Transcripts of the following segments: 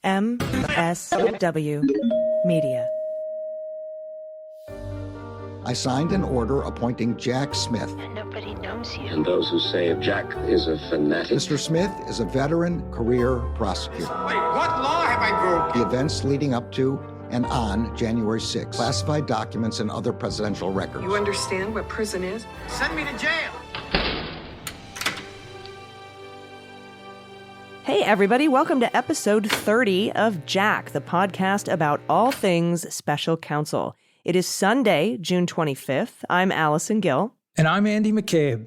MSW Media. I signed an order appointing Jack Smith. And nobody knows you. And those who say Jack is a fanatic. Mr. Smith is a veteran career prosecutor. Wait, what law have I broken? The events leading up to and on January 6th, classified documents and other presidential records. You understand what prison is? Send me to jail. Hey, everybody. Welcome to episode 30 of Jack, the podcast about all things special counsel. It is Sunday, June 25th. I'm Allison Gill. And I'm Andy McCabe.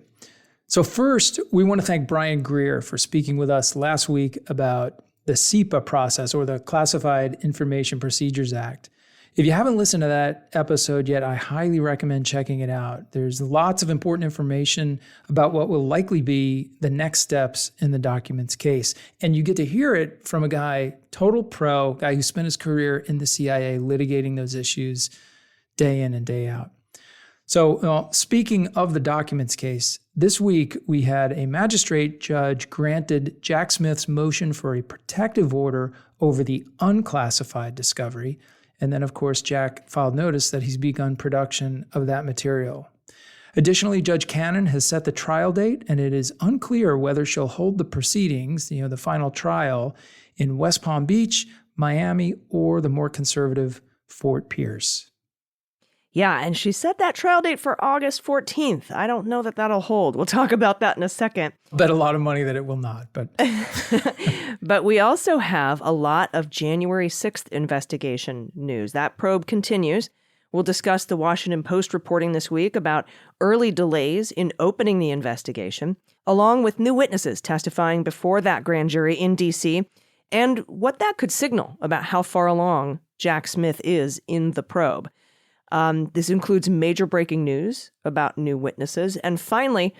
So first, we want to thank Brian Greer for speaking with us last week about the CIPA process, or the Classified Information Procedures Act. If you haven't listened to that episode yet, I highly recommend checking it out. There's lots of important information about what will likely be the next steps in the documents case. And you get to hear it from a guy, total pro, guy who spent his career in the CIA litigating those issues day in and day out. So speaking of the documents case, this week we had a magistrate judge granted Jack Smith's motion for a protective order over the unclassified discovery. And then, of course, Jack filed notice that he's begun production of that material. Additionally, Judge Cannon has set the trial date, and it is unclear whether she'll hold the proceedings, the final trial, in West Palm Beach, Miami, or the more conservative Fort Pierce. Yeah, and she set that trial date for August 14th. I don't know that that'll hold. We'll talk about that in a second. Bet a lot of money that it will not, but... But we also have a lot of January 6th investigation news. That probe continues. We'll discuss the Washington Post reporting this week about early delays in opening the investigation, along with new witnesses testifying before that grand jury in D.C., and what that could signal about how far along Jack Smith is in the probe. This includes major breaking news about new witnesses. And finally,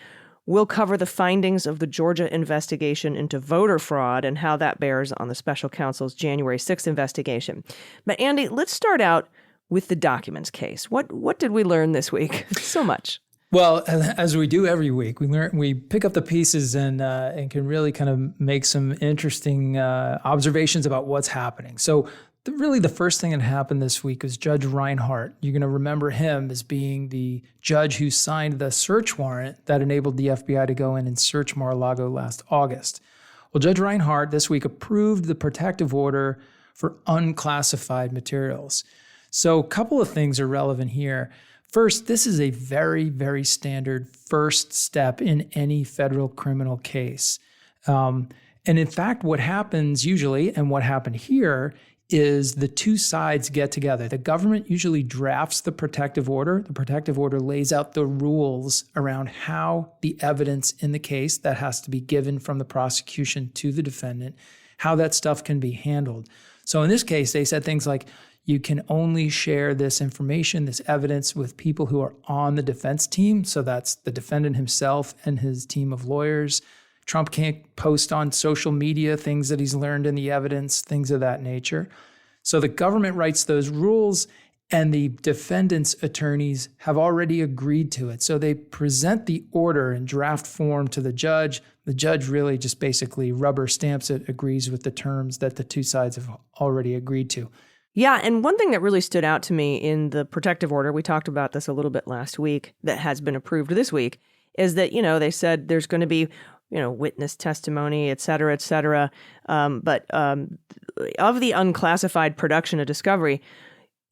we'll cover the findings of the Georgia investigation into voter fraud and how that bears on the special counsel's January 6th investigation. But Andy, let's start out with the documents case. What did we learn this week? So much. Well, as we do every week, we pick up the pieces and can really kind of make some interesting observations about what's happening. So really, the first thing that happened this week was Judge Reinhart. You're going to remember him as being the judge who signed the search warrant that enabled the FBI to go in and search Mar-a-Lago last August. Well, Judge Reinhart this week approved the protective order for unclassified materials. So a couple of things are relevant here. First, this is a very, very standard first step in any federal criminal case. And in fact, what happens usually, and what happened here, is the two sides get together. The government usually drafts the protective order. The protective order lays out the rules around how the evidence in the case that has to be given from the prosecution to the defendant, how that stuff can be handled. So in this case, they said things like, you can only share this information, this evidence, with people who are on the defense team. So that's the defendant himself and his team of lawyers. Trump can't post on social media things that he's learned in the evidence, things of that nature. So the government writes those rules, and the defendant's attorneys have already agreed to it. So they present the order in draft form to the judge. The judge really just basically rubber stamps it, agrees with the terms that the two sides have already agreed to. Yeah, and one thing that really stood out to me in the protective order, we talked about this a little bit last week, that has been approved this week, is that, they said there's going to be witness testimony, et cetera, but of the unclassified production of discovery,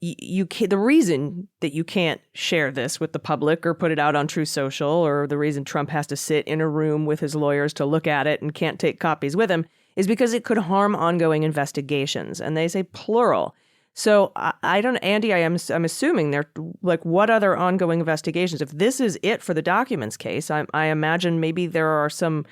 the reason that you can't share this with the public or put it out on Truth Social, or the reason Trump has to sit in a room with his lawyers to look at it and can't take copies with him, is because it could harm ongoing investigations. And they say plural. So I don't, Andy, I'm assuming they're like, what other ongoing investigations? If this is it for the documents case, I imagine maybe there are some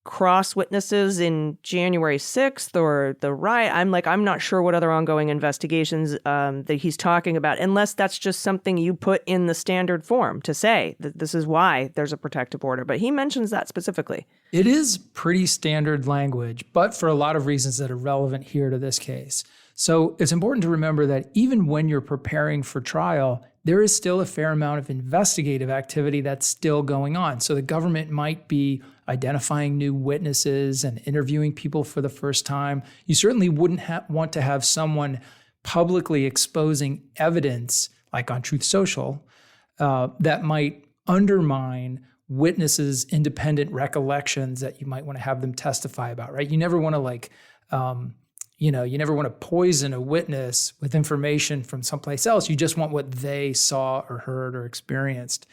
cross witnesses in January 6th or the riot. I'm not sure what other ongoing investigations that he's talking about, unless that's just something you put in the standard form to say that this is why there's a protective order. But he mentions that specifically. It is pretty standard language, but for a lot of reasons that are relevant here to this case. So it's important to remember that even when you're preparing for trial, there is still a fair amount of investigative activity that's still going on. So the government might be identifying new witnesses and interviewing people for the first time. You certainly wouldn't want to have someone publicly exposing evidence, like on Truth Social, that might undermine witnesses' independent recollections that you might want to have them testify about, right? You never want to you never want to poison a witness with information from someplace else. You just want what they saw or heard or experienced.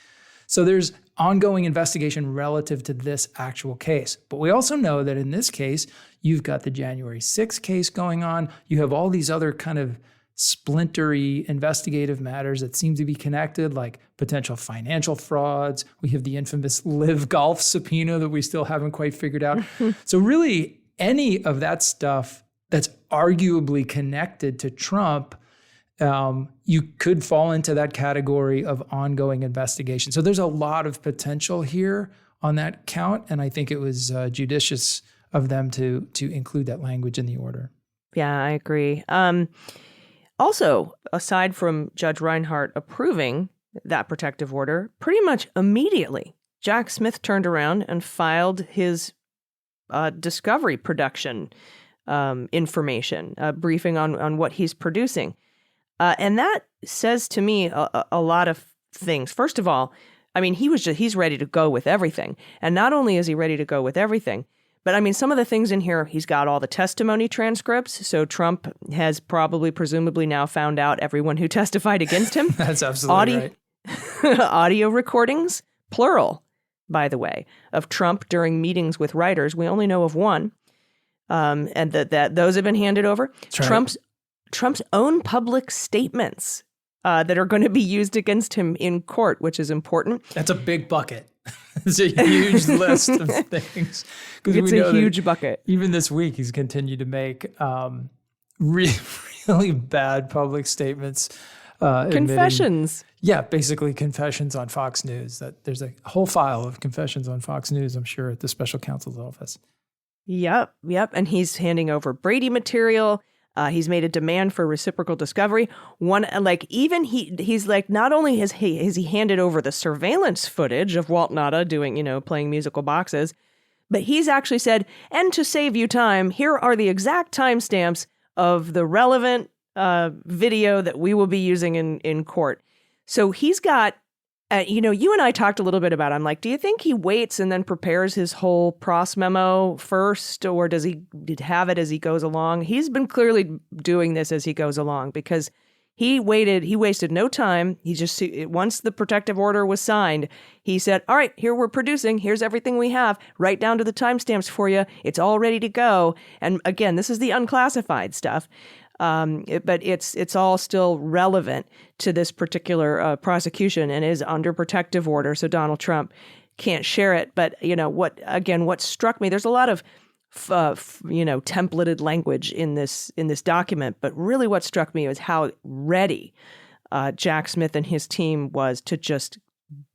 So there's ongoing investigation relative to this actual case. But we also know that in this case, you've got the January 6th case going on. You have all these other kind of splintery investigative matters that seem to be connected, like potential financial frauds. We have the infamous Live Golf subpoena that we still haven't quite figured out. So really, any of that stuff that's arguably connected to Trump, you could fall into that category of ongoing investigation. So there's a lot of potential here on that count, and I think it was judicious of them to include that language in the order. Yeah, I agree. Also, aside from Judge Reinhart approving that protective order, pretty much immediately, Jack Smith turned around and filed his discovery production information, briefing on what he's producing. And that says to me a lot of things. First of all, I mean, he's ready to go with everything. And not only is he ready to go with everything, but I mean, some of the things in here, he's got all the testimony transcripts. So Trump has presumably now found out everyone who testified against him. That's absolutely right. Audio recordings, plural, by the way, of Trump during meetings with writers. We only know of one. And that those have been handed over. Right. Trump's own public statements that are going to be used against him in court, which is important. That's a big bucket. It's a huge list of things. It's a huge bucket. Even this week, he's continued to make really bad public statements. Confessions. Basically confessions on Fox News. That there's a whole file of confessions on Fox News, I'm sure, at the special counsel's office. Yep. And he's handing over Brady material. He's made a demand for reciprocal discovery. He's like, not only has he handed over the surveillance footage of Walt Nauta doing, playing musical boxes, but he's actually said, and to save you time, here are the exact timestamps of the relevant video that we will be using in court. So he's got, you and I talked a little bit about it. I'm like, do you think he waits and then prepares his whole pros memo first, or does he have it as he goes along? He's been clearly doing this as he goes along because he wasted no time. Once the protective order was signed, he said, all right, here we're producing. Here's everything we have, right down to the timestamps for you. It's all ready to go. And again, this is the unclassified stuff. But it's all still relevant to this particular prosecution and is under protective order. So Donald Trump can't share it. But what struck me, there's a lot of templated language in this document. But really, what struck me was how ready Jack Smith and his team was to just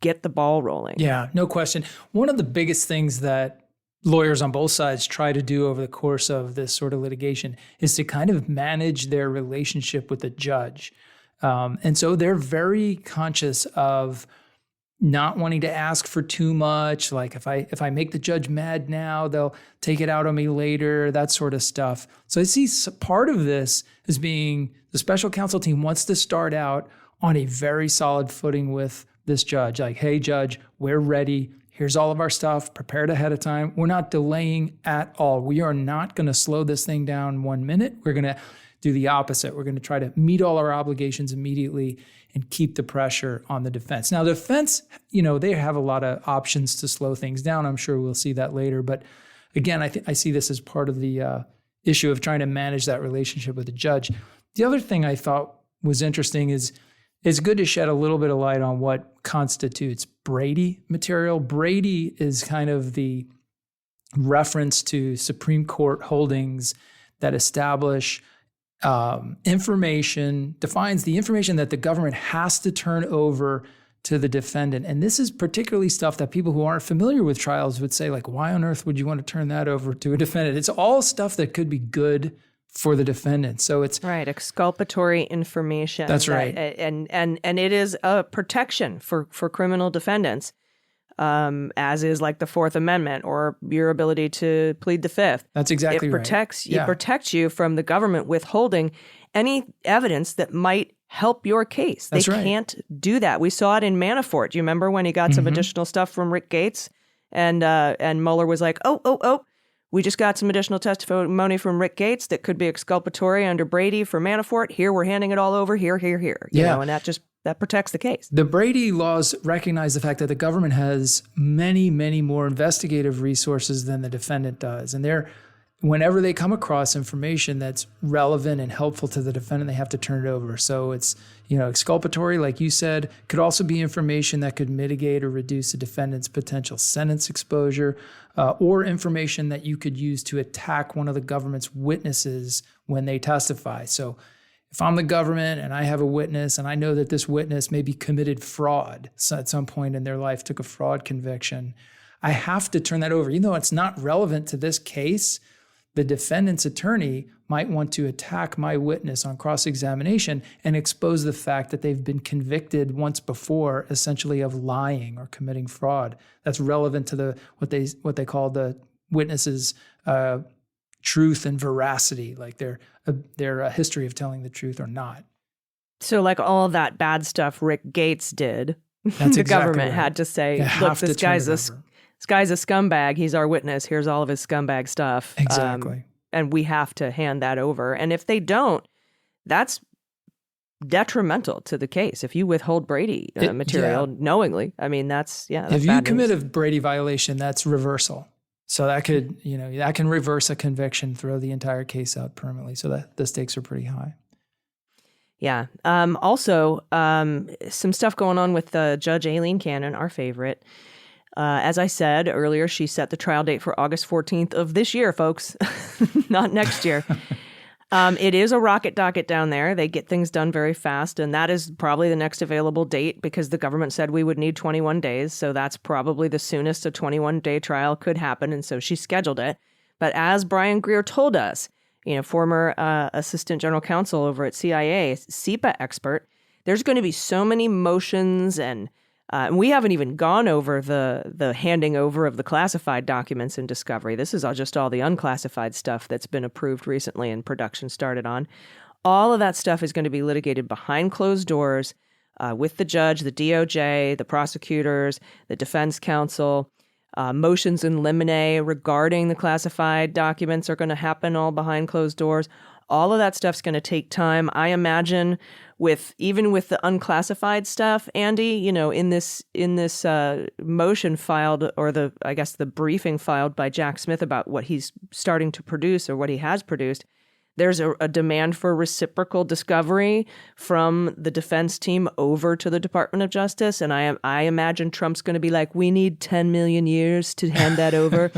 get the ball rolling. Yeah, no question. One of the biggest things that lawyers on both sides try to do over the course of this sort of litigation is to kind of manage their relationship with the judge. And so they're very conscious of not wanting to ask for too much. Like if I make the judge mad now, they'll take it out on me later, that sort of stuff. So I see part of this as being the special counsel team wants to start out on a very solid footing with this judge. Like, hey, judge, we're ready. Here's all of our stuff prepared ahead of time. We're not delaying at all. We are not going to slow this thing down 1 minute. We're going to do the opposite. We're going to try to meet all our obligations immediately and keep the pressure on the defense. Now, the defense, they have a lot of options to slow things down. I'm sure we'll see that later. But again, I see this as part of the issue of trying to manage that relationship with the judge. The other thing I thought was interesting is it's good to shed a little bit of light on what constitutes Brady material. Brady is kind of the reference to Supreme Court holdings that establish information, defines the information that the government has to turn over to the defendant. And this is particularly stuff that people who aren't familiar with trials would say, like, why on earth would you want to turn that over to a defendant? It's all stuff that could be good for the defendant. So it's right, exculpatory information. That's right. And it is a protection for criminal defendants. as is like the Fourth Amendment or your ability to plead the Fifth. That's exactly right. It protects you from the government withholding any evidence that might help your case. They can't do that. We saw it in Manafort. Do you remember when he got some additional stuff from Rick Gates? And Mueller was like, oh, we just got some additional testimony from Rick Gates that could be exculpatory under Brady for Manafort. Here, we're handing it all over. Here. You know, and that protects the case. The Brady laws recognize the fact that the government has many, many more investigative resources than the defendant does. And whenever they come across information that's relevant and helpful to the defendant, they have to turn it over. So it's, exculpatory, like you said, could also be information that could mitigate or reduce the defendant's potential sentence exposure, or information that you could use to attack one of the government's witnesses when they testify. So if I'm the government and I have a witness and I know that this witness maybe committed fraud at some point in their life, took a fraud conviction, I have to turn that over. Even though it's not relevant to this case, the defendant's attorney might want to attack my witness on cross-examination and expose the fact that they've been convicted once before, essentially of lying or committing fraud. That's relevant to what they call the witness's truth and veracity, like their history of telling the truth or not. So like all that bad stuff Rick Gates did, That's the exactly government right. had to say, look, this guy's a scumbag. He's our witness. Here's all of his scumbag stuff. Exactly. And we have to hand that over. And if they don't, that's detrimental to the case. If you withhold Brady material knowingly, I mean, that's if you commit a Brady violation, that's reversal. So that could, that can reverse a conviction, throw the entire case out permanently. So that the stakes are pretty high. Yeah. Also, some stuff going on with Judge Aileen Cannon, our favorite. As I said earlier, she set the trial date for August 14th of this year, folks, not next year. It is a rocket docket down there. They get things done very fast, and that is probably the next available date because the government said we would need 21 days. So that's probably the soonest a 21-day trial could happen, and so she scheduled it. But as Brian Greer told us, former assistant general counsel over at CIA, CIPA expert, there's going to be so many motions and we haven't even gone over the handing over of the classified documents in discovery. This is just all the unclassified stuff that's been approved recently and production started on. All of that stuff is going to be litigated behind closed doors with the judge, the DOJ, the prosecutors, the defense counsel. Motions in limine regarding the classified documents are going to happen all behind closed doors. All of that stuff's going to take time. I imagine even with the unclassified stuff, Andy, in this motion filed, or the briefing filed by Jack Smith about what he's starting to produce or what he has produced, there's a demand for reciprocal discovery from the defense team over to the Department of Justice. And I imagine Trump's going to be like, we need 10 million years to hand that over.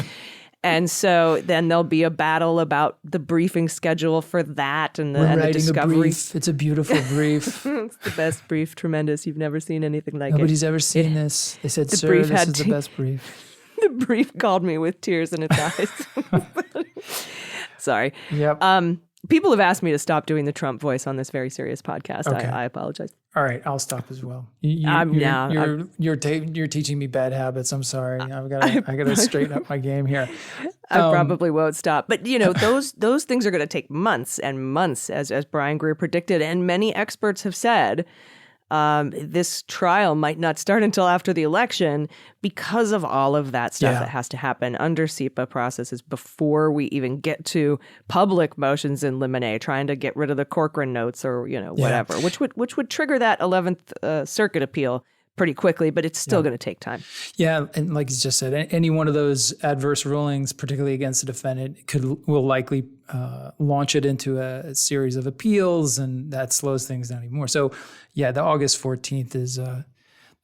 And so then there'll be a battle about the briefing schedule for that and the discovery. A brief. It's a beautiful brief. It's the best brief. Tremendous. You've never seen anything like Nobody's ever seen this. They said, sir, this is the best brief. The brief called me with tears in its eyes. Sorry. Yep. People have asked me to stop doing the Trump voice on this very serious podcast. Okay. I apologize. All right, I'll stop as well. You're teaching me bad habits. I'm sorry. I gotta straighten up my game here. I probably won't stop. But those things are going to take months and months, as Brian Greer predicted, and many experts have said. This trial might not start until after the election because of all of that stuff that has to happen under CIPA processes before we even get to public motions in limine, trying to get rid of the Corcoran notes or whatever, which would trigger that 11th Circuit appeal pretty quickly, but it's still going to take time. Yeah, and like you just said, any one of those adverse rulings, particularly against the defendant, will likely launch it into a series of appeals, and that slows things down even more. So, yeah, the August 14th is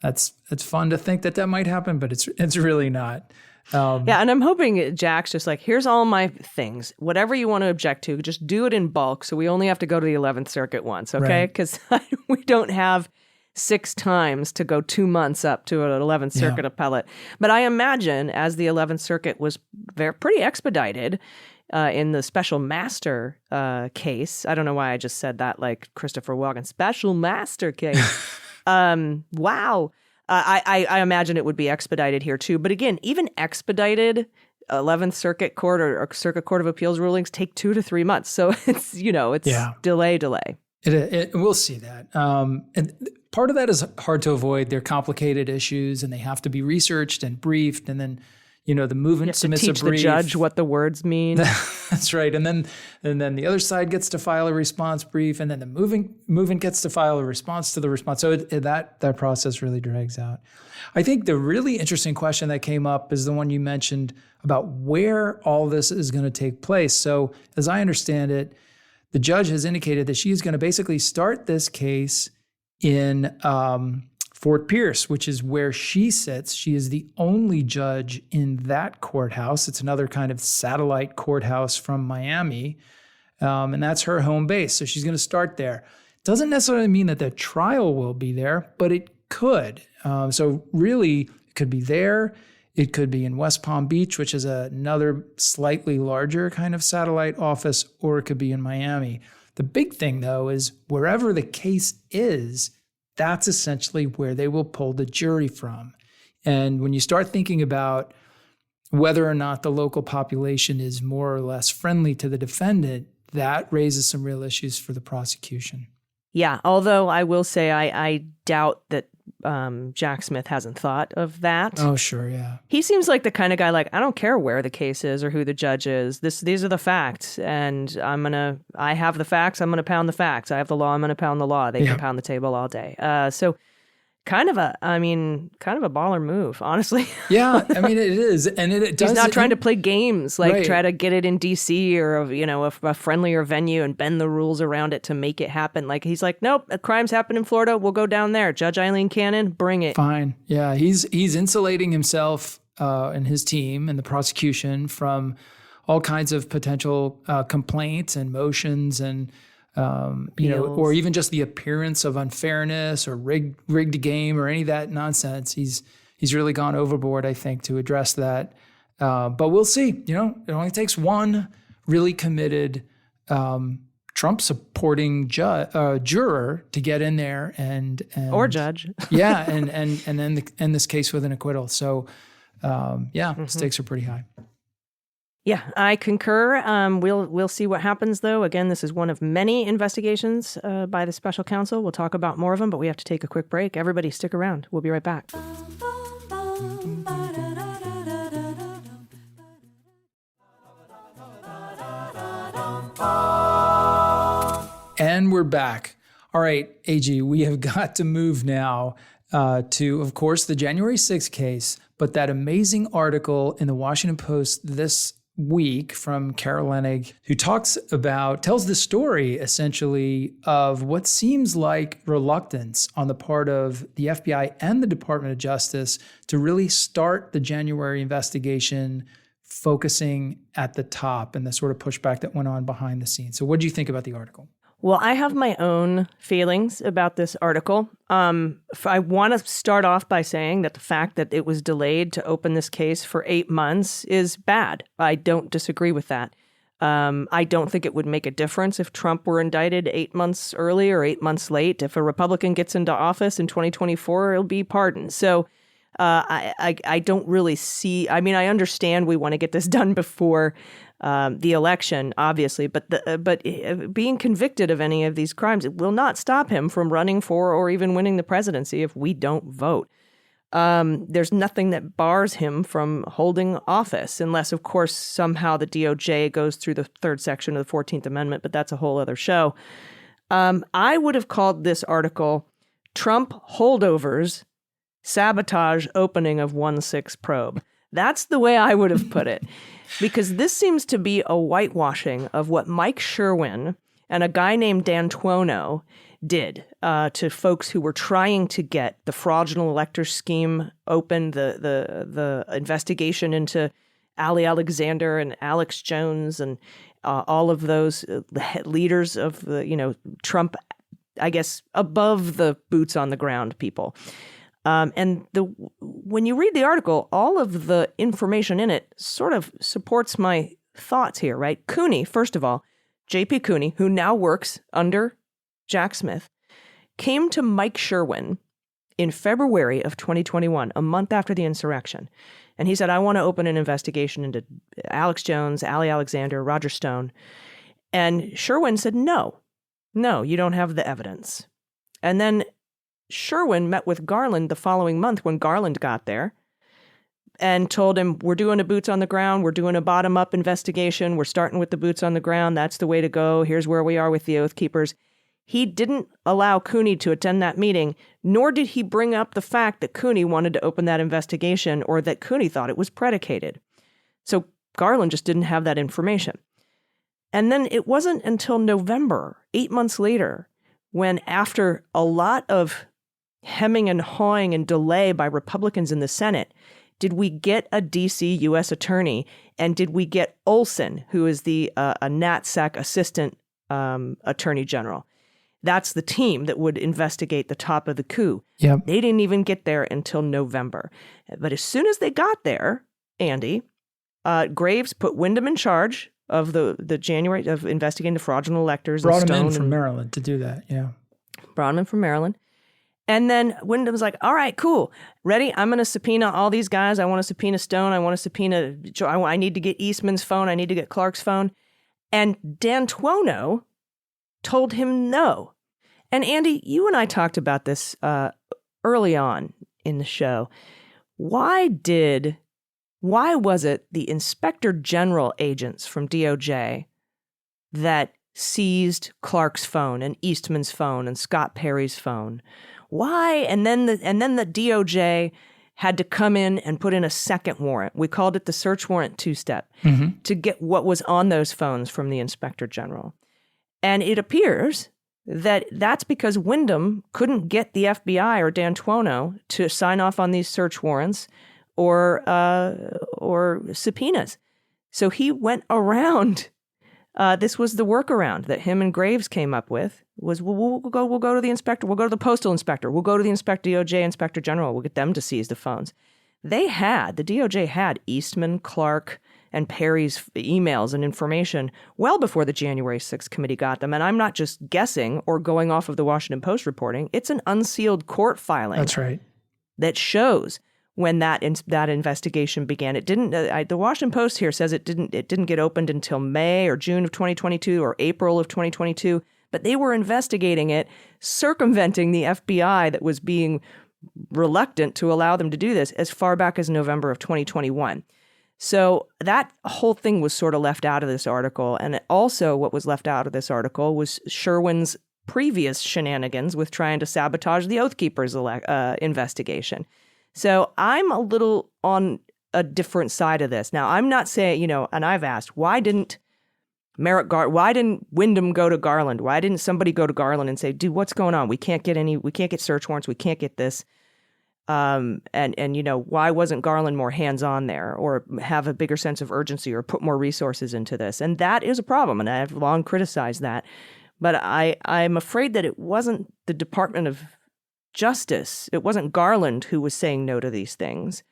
it's fun to think that might happen, but it's really not. And I'm hoping Jack's just like, here's all my things. Whatever you want to object to, just do it in bulk, so we only have to go to the 11th Circuit once, okay? Because we don't have 6 times to go 2 months up to an 11th Circuit appellate. But I imagine as the 11th Circuit was pretty expedited in the special master case. I don't know why I just said that like Christopher Walken. Special master case. Wow. I imagine it would be expedited here too. But again, even expedited 11th Circuit Court or Circuit Court of Appeals rulings take 2 to 3 months. So it's, delay. We'll see that. And part of that is hard to avoid. They're complicated issues and they have to be researched and briefed. And then, the movement submits a brief. Teach the judge what the words mean. That's right. And then the other side gets to file a response brief, and then the movement gets to file a response to the response. So that process really drags out. I think the really interesting question that came up is the one you mentioned about where all this is going to take place. So as I understand it, the judge has indicated that she's going to basically start this case in Fort Pierce, which is where she sits. She is the only judge in that courthouse. It's another kind of satellite courthouse from Miami, and that's her home base. So she's going to start there. Doesn't necessarily mean that the trial will be there, but it could. So really, it could be there. It could be in West Palm Beach, which is another slightly larger kind of satellite office, or it could be in Miami. The big thing, though, is wherever the case is, that's essentially where they will pull the jury from. And when you start thinking about whether or not the local population is more or less friendly to the defendant, that raises some real issues for the prosecution. Yeah, although I will say I doubt that Jack Smith hasn't thought of that. Oh, sure, yeah. He seems like the kind of guy I don't care where the case is or who the judge is. These are the facts, and I have the facts, I'm going to pound the facts. I have the law, I'm going to pound the law. They can pound the table all day. So kind of a baller move, honestly. Yeah, it is. And it does. He's not trying to play games, right. Try to get it in D.C. or, a friendlier venue and bend the rules around it to make it happen. He's like, nope, a crime's happened in Florida. We'll go down there. Judge Eileen Cannon, bring it. Fine. Yeah, he's insulating himself and his team and the prosecution from all kinds of potential complaints and motions and or even just the appearance of unfairness or rigged a game or any of that nonsense. He's really gone overboard, I think, to address that. But we'll see. It only takes one really committed Trump-supporting juror to get in there and or judge. Yeah, and end this case with an acquittal. So stakes are pretty high. Yeah, I concur. We'll see what happens, though. Again, this is one of many investigations by the special counsel. We'll talk about more of them, but we have to take a quick break. Everybody stick around. We'll be right back. And we're back. All right, AG, we have got to move now to, of course, the January 6th case, but that amazing article in the Washington Post this week from Carol Lenig, who tells the story essentially of what seems like reluctance on the part of the FBI and the Department of Justice to really start the January investigation, focusing at the top and the sort of pushback that went on behind the scenes. So what do you think about the article? Well, I have my own feelings about this article. I want to start off by saying that the fact that it was delayed to open this case for 8 months is bad. I don't disagree with that. I don't think it would make a difference if Trump were indicted 8 months early or 8 months late. If a Republican gets into office in 2024, it'll be pardoned. So I don't really see. I understand we want to get this done before the election, obviously, but being convicted of any of these crimes, it will not stop him from running for or even winning the presidency if we don't vote. There's nothing that bars him from holding office, unless, of course, somehow the DOJ goes through the third section of the 14th Amendment, but that's a whole other show. I would have called this article Trump Holdovers Sabotage Opening of 1-6 Probe. That's the way I would have put it. Because this seems to be a whitewashing of what Mike Sherwin and a guy named Dan Tuono did to folks who were trying to get the fraudulent elector scheme open, the investigation into Ali Alexander and Alex Jones and all of those leaders of the, Trump, I guess, above the boots on the ground people. And when you read the article, all of the information in it sort of supports my thoughts here, right? Cooney, first of all, J.P. Cooney, who now works under Jack Smith, came to Mike Sherwin in February of 2021, a month after the insurrection. And he said, I want to open an investigation into Alex Jones, Ali Alexander, Roger Stone. And Sherwin said, no, you don't have the evidence. And then Sherwin met with Garland the following month when Garland got there and told him, we're doing a boots on the ground. We're doing a bottom-up investigation. We're starting with the boots on the ground. That's the way to go. Here's where we are with the Oath Keepers. He didn't allow Cooney to attend that meeting, nor did he bring up the fact that Cooney wanted to open that investigation or that Cooney thought it was predicated. So Garland just didn't have that information. And then it wasn't until November, 8 months later, when after a lot of hemming and hawing and delay by Republicans in the Senate, did we get a D.C. U.S. attorney, and did we get Olson, who is the a NatSec assistant attorney general. That's the team that would investigate the top of the coup. Yep. They didn't even get there until November. But as soon as they got there, Andy, Graves put Wyndham in charge of the January of investigating the fraudulent electors. Brought and him Stone in from Maryland to do that, yeah. Brought him in from Maryland. And then Wyndham's like, all right, cool. Ready? I'm going to subpoena all these guys. I want to subpoena Stone. I want to subpoena, I need to get Eastman's phone. I need to get Clark's phone. And D'Antuono told him no. And Andy, you and I talked about this early on in the show. Why was it the Inspector General agents from DOJ that seized Clark's phone and Eastman's phone and Scott Perry's phone? Why? And then the DOJ had to come in and put in a second warrant. We called it the search warrant two-step to get what was on those phones from the Inspector General. And it appears that that's because Wyndham couldn't get the FBI or D'Antuono to sign off on these search warrants or subpoenas. So he went around. This was the workaround that him and Graves came up with. Was we'll go to the inspector. We'll go to the postal inspector. We'll go to the DOJ Inspector General. We'll get them to seize the phones. The DOJ had Eastman, Clark, and Perry's emails and information well before the January 6th committee got them. And I'm not just guessing or going off of the Washington Post reporting. It's an unsealed court filing. That's right. That shows when that investigation began. It didn't. The Washington Post here says it didn't get opened until May or June of 2022 or April of 2022. But they were investigating it, circumventing the FBI that was being reluctant to allow them to do this as far back as November of 2021. So that whole thing was sort of left out of this article. And also what was left out of this article was Sherwin's previous shenanigans with trying to sabotage the Oath Keepers investigation. So I'm a little on a different side of this. Now, I'm not saying, and I've asked, why didn't Wyndham go to Garland? Why didn't somebody go to Garland and say, dude, what's going on? We can't get search warrants. We can't get this. Why wasn't Garland more hands-on there or have a bigger sense of urgency or put more resources into this? And that is a problem. And I've long criticized that. But I'm afraid that it wasn't the Department of Justice. It wasn't Garland who was saying no to these things.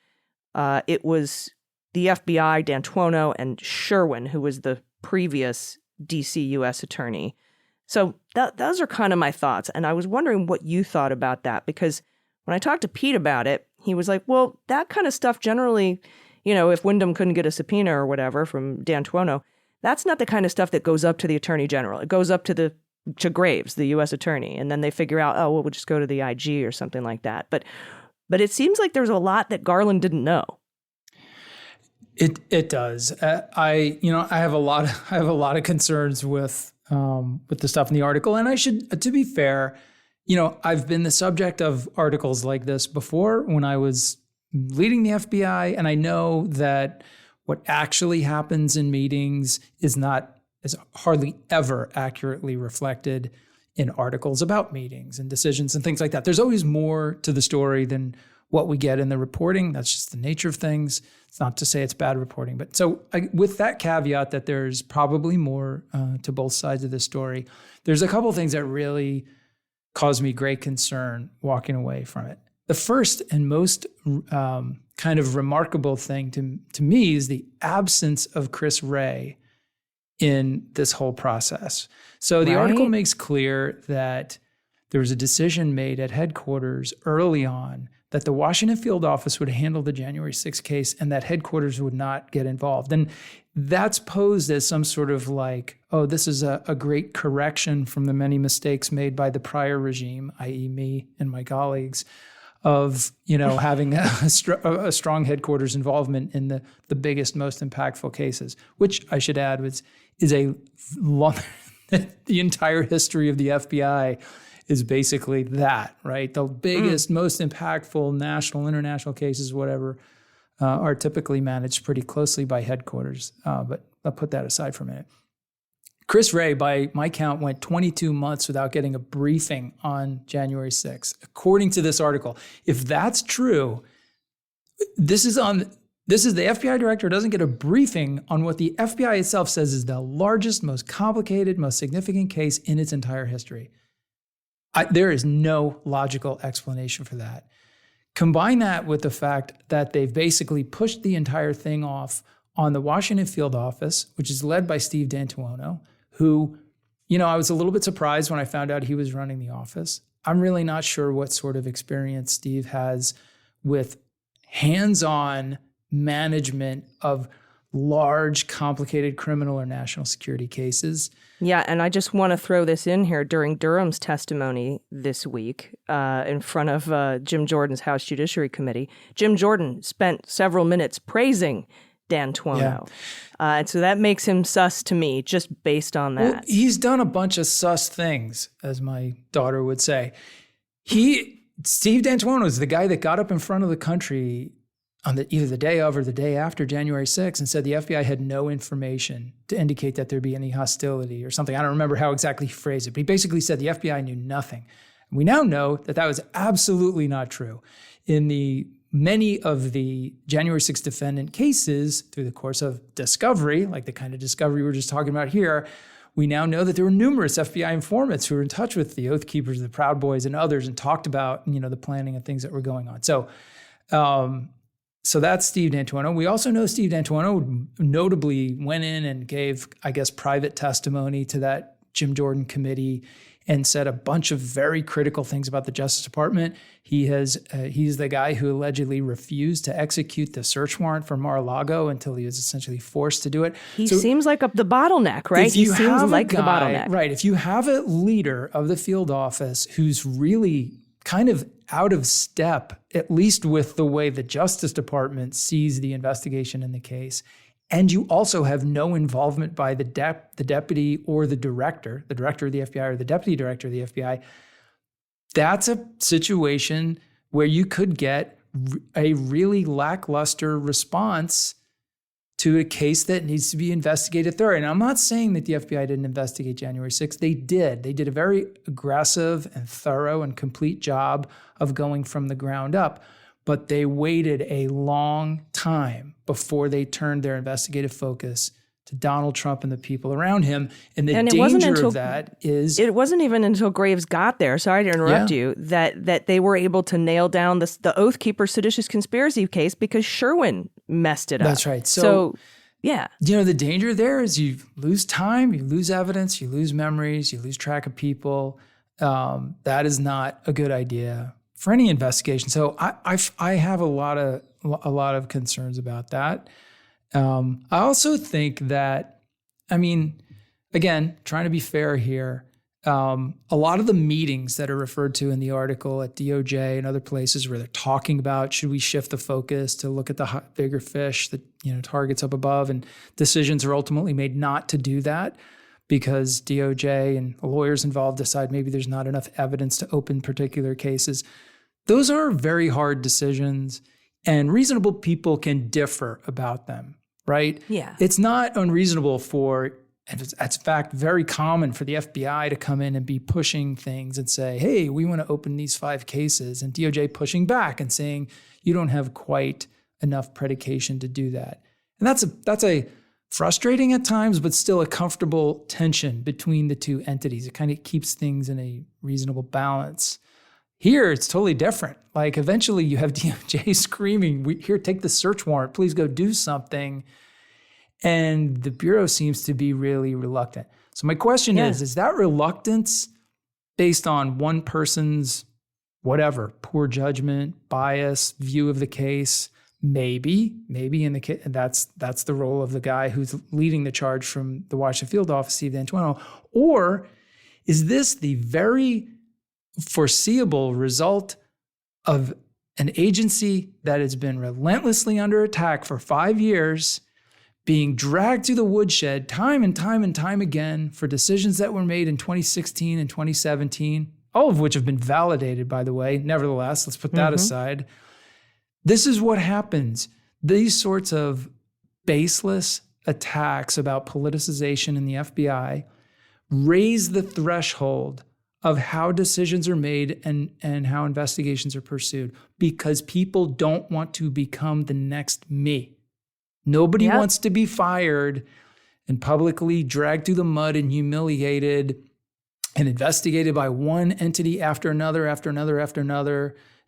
It was the FBI, D'Antuono, and Sherwin, who was the previous D.C. U.S. attorney. So those are kind of my thoughts. And I was wondering what you thought about that, because when I talked to Pete about it, he was like, well, that kind of stuff generally, if Wyndham couldn't get a subpoena or whatever from D'Antuono, that's not the kind of stuff that goes up to the attorney general. It goes up to Graves, the U.S. attorney. And then they figure out, we'll just go to the IG or something like that. But it seems like there's a lot that Garland didn't know. It does. I have a lot of concerns with the stuff in the article. And I should, to be fair, I've been the subject of articles like this before when I was leading the FBI, and I know that what actually happens in meetings is hardly ever accurately reflected in articles about meetings and decisions and things like that. There's always more to the story than what we get in the reporting. That's just the nature of things. It's not to say it's bad reporting. But so with that caveat that there's probably more to both sides of this story, there's a couple of things that really caused me great concern walking away from it. The first and most kind of remarkable thing to me is the absence of Chris Wray in this whole process. So the article makes clear that there was a decision made at headquarters early on that the Washington field office would handle the January 6th case and that headquarters would not get involved. And that's posed as some sort of like, oh, this is a great correction from the many mistakes made by the prior regime, i.e. me and my colleagues, of, having a strong headquarters involvement in the biggest, most impactful cases, which I should add is a long, the entire history of the FBI is basically that, right? The biggest, most impactful national, international cases, whatever, are typically managed pretty closely by headquarters. But I'll put that aside for a minute. Chris Wray, by my count, went 22 months without getting a briefing on January 6th, according to this article. If that's true, this is the FBI director doesn't get a briefing on what the FBI itself says is the largest, most complicated, most significant case in its entire history. There is no logical explanation for that. Combine that with the fact that they've basically pushed the entire thing off on the Washington field office, which is led by Steve D'Antuono, who, I was a little bit surprised when I found out he was running the office. I'm really not sure what sort of experience Steve has with hands-on management of large, complicated criminal or national security cases. Yeah, and I just want to throw this in here. During Durham's testimony this week in front of Jim Jordan's House Judiciary Committee, Jim Jordan spent several minutes praising D'Antuono. Yeah. And so that makes him sus to me, just based on that. Well, he's done a bunch of sus things, as my daughter would say. Steve D'Antuono is the guy that got up in front of the country on either the day of or the day after January 6th and said the FBI had no information to indicate that there'd be any hostility or something. I don't remember how exactly he phrased it, but he basically said the FBI knew nothing. And we now know that was absolutely not true. In many of the January 6th defendant cases, through the course of discovery, like the kind of discovery we're just talking about here, we now know that there were numerous FBI informants who were in touch with the Oath Keepers, the Proud Boys, and others, and talked about, the planning and things that were going on. So that's Steve D'Antuono. We also know Steve D'Antuono notably went in and gave, I guess, private testimony to that Jim Jordan committee and said a bunch of very critical things about the Justice Department. He's the guy who allegedly refused to execute the search warrant for Mar-a-Lago until he was essentially forced to do it. He seems like the bottleneck, right? He seems like the bottleneck. Right. If you have a leader of the field office who's really kind of out of step, at least with the way the Justice Department sees the investigation in the case, and you also have no involvement by the deputy or the director of the FBI or the deputy director of the FBI, that's a situation where you could get a really lackluster response to a case that needs to be investigated thoroughly. And I'm not saying that the FBI didn't investigate January 6th. They did. They did a very aggressive and thorough and complete job of going from the ground up. But they waited a long time before they turned their investigative focus to Donald Trump and the people around him. And the danger of that is... It wasn't even until Graves got there, sorry to interrupt you, that they were able to nail down the Oath Keeper seditious conspiracy case because Sherwin messed it up. That's right. So yeah. The danger there is you lose time, you lose evidence, you lose memories, you lose track of people. That is not a good idea for any investigation. So I have a lot of concerns about that. I also think that, again, trying to be fair here, a lot of the meetings that are referred to in the article at DOJ and other places where they're talking about, should we shift the focus to look at the bigger fish, the targets up above, and decisions are ultimately made not to do that because DOJ and the lawyers involved decide maybe there's not enough evidence to open particular cases. Those are very hard decisions, and reasonable people can differ about them, right? Yeah. It's not unreasonable and it's in fact very common for the FBI to come in and be pushing things and say, hey, we want to open these 5 cases, and DOJ pushing back and saying, you don't have quite enough predication to do that. And that's a frustrating at times, but still a comfortable tension between the two entities. It kind of keeps things in a reasonable balance. Here, it's totally different. Like, eventually you have DOJ screaming, here, take the search warrant, please go do something. And the Bureau seems to be really reluctant. So my question is that reluctance based on one person's whatever, poor judgment, bias, view of the case. Maybe in the case, that's the role of the guy who's leading the charge from the Washington field office, Steve D'Antuono. Or is this the very foreseeable result of an agency that has been relentlessly under attack for 5 years, being dragged through the woodshed time and time and time again for decisions that were made in 2016 and 2017, all of which have been validated, by the way. Nevertheless, let's put that aside. This is what happens. These sorts of baseless attacks about politicization in the FBI raise the threshold of how decisions are made and how investigations are pursued, because people don't want to become the next me. Nobody wants to be fired and publicly dragged through the mud and humiliated and investigated by one entity after another,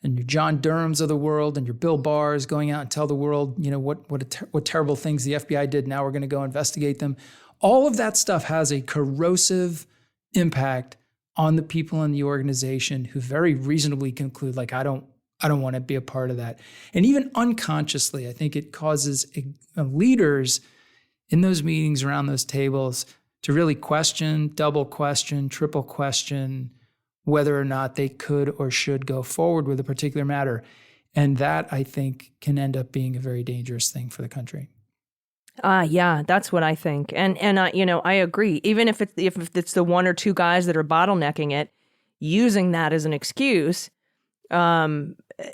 and your John Durhams of the world and your Bill Barrs going out and tell the world, what terrible things the FBI did. Now we're going to go investigate them. All of that stuff has a corrosive impact on the people in the organization who very reasonably conclude, like, I don't want to be a part of that. And even unconsciously, I think it causes leaders in those meetings around those tables to really question, double question, triple question whether or not they could or should go forward with a particular matter. And that, I think, can end up being a very dangerous thing for the country. Yeah, that's what I think. And I agree. Even if it's the one or two guys that are bottlenecking it, using that as an excuse,